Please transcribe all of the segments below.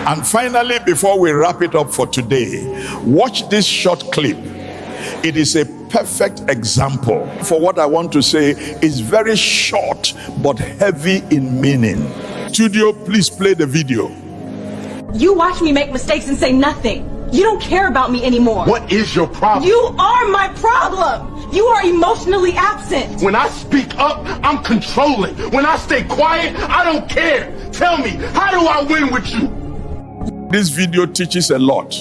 And finally, before we wrap it up for today, watch this short clip. It is a perfect example for what I want to say. Is very short but heavy in meaning. Studio, please play the video. You watch me make mistakes and say nothing. You don't care about me anymore. What is your problem? You are my problem. You are emotionally absent. When I speak up, I'm controlling. When I stay quiet, I don't care. Tell me, how do I win with you? This video teaches a lot.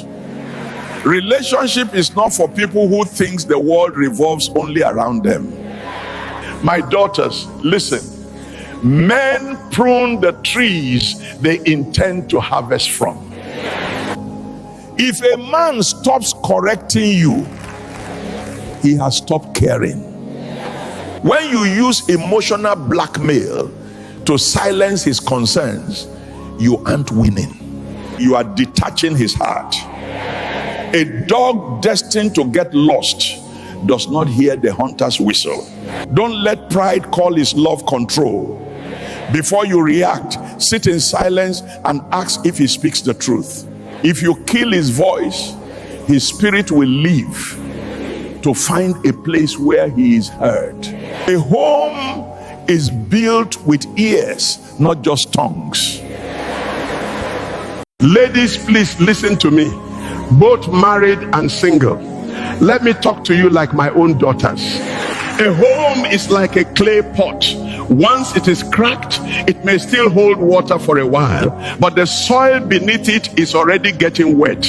Relationship is not for people who think the world revolves only around them. My daughters, listen. Men prune the trees they intend to harvest from. If a man stops correcting you, he has stopped caring. When you use emotional blackmail to silence his concerns, you aren't winning. You are detaching his heart. A dog destined to get lost does not hear the hunter's whistle. Don't let pride call his love control. Before you react, sit in silence and ask if he speaks the truth. If you kill his voice, his spirit will leave to find a place where he is heard. A home is built with ears, not just tongues. Ladies, please listen to me, both married and single. Let me talk to you like my own daughters. A home is like a clay pot. Once it is cracked, it may still hold water for a while, but the soil beneath it is already getting wet.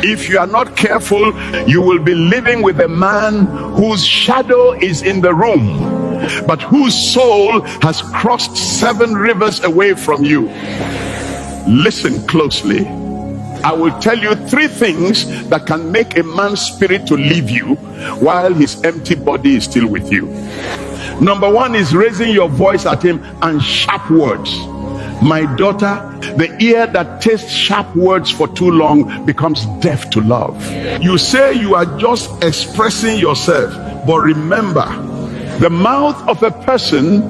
If you are not careful, you will be living with a man whose shadow is in the room, but whose soul has crossed 7 rivers away from you. Listen closely. I will tell you 3 things that can make a man's spirit to leave you while his empty body is still with you. Number 1 is raising your voice at him and sharp words. My daughter, the ear that tastes sharp words for too long becomes deaf to love. You say you are just expressing yourself, but remember, the mouth of a person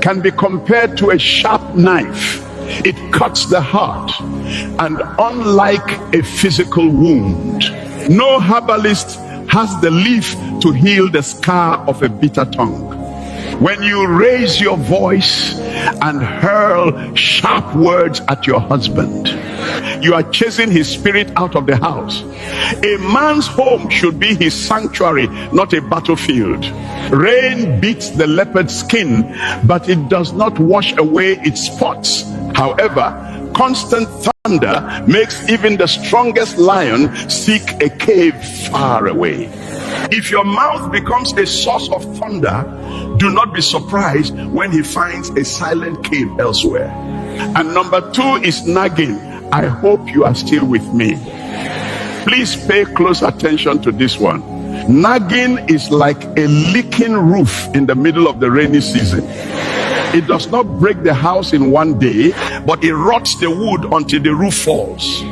can be compared to a sharp knife. It cuts the heart, and unlike a physical wound, no herbalist has the leaf to heal the scar of a bitter tongue. When you raise your voice and hurl sharp words at your husband, you are chasing his spirit out of the house. A man's home should be his sanctuary, not a battlefield. Rain beats the leopard's skin, but it does not wash away its spots. However, constant thunder makes even the strongest lion seek a cave far away. If your mouth becomes a source of thunder, do not be surprised when he finds a silent cave elsewhere. And number 2 is nagging. I hope you are still with me. Please pay close attention to this one. Nagging is like a leaking roof in the middle of the rainy season. It does not break the house in one day, but it rots the wood until the roof falls.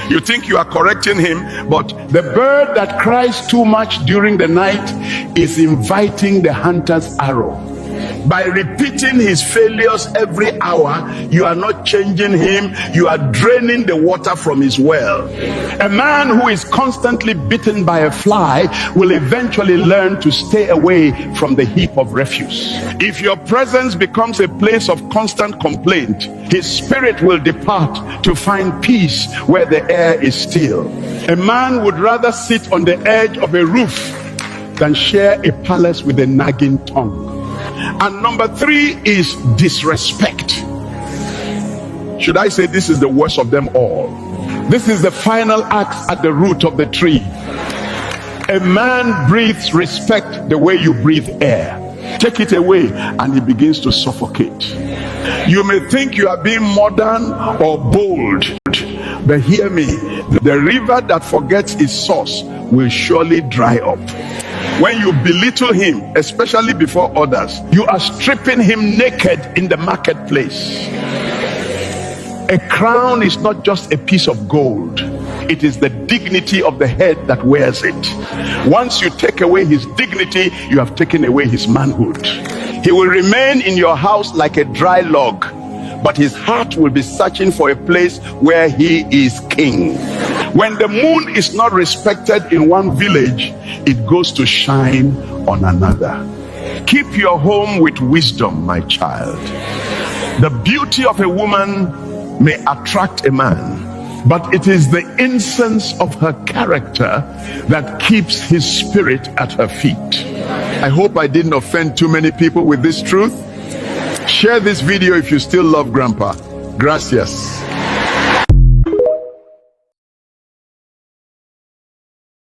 You think you are correcting him, but the bird that cries too much during the night is inviting the hunter's arrow. By repeating his failures every hour, you are not changing him, you are draining the water from his well. A man who is constantly bitten by a fly will eventually learn to stay away from the heap of refuse. If your presence becomes a place of constant complaint, his spirit will depart to find peace where the air is still. A man would rather sit on the edge of a roof than share a palace with a nagging tongue. And number 3 is disrespect. Should I say this is the worst of them all? This is the final axe at the root of the tree. A man breathes respect the way you breathe air. Take it away and he begins to suffocate. You may think you are being modern or bold, but hear me, the river that forgets its source will surely dry up. When you belittle him, especially before others, you are stripping him naked in the marketplace. A crown is not just a piece of gold, it is the dignity of the head that wears it. Once you take away his dignity, you have taken away his manhood. He will remain in your house like a dry log, but his heart will be searching for a place where he is king. When the moon is not respected in one village, it goes to shine on another. Keep your home with wisdom, my child. The beauty of a woman may attract a man, but it is the incense of her character that keeps his spirit at her feet. I hope I didn't offend too many people with this truth. Share this video if you still love Grandpa. Gracias.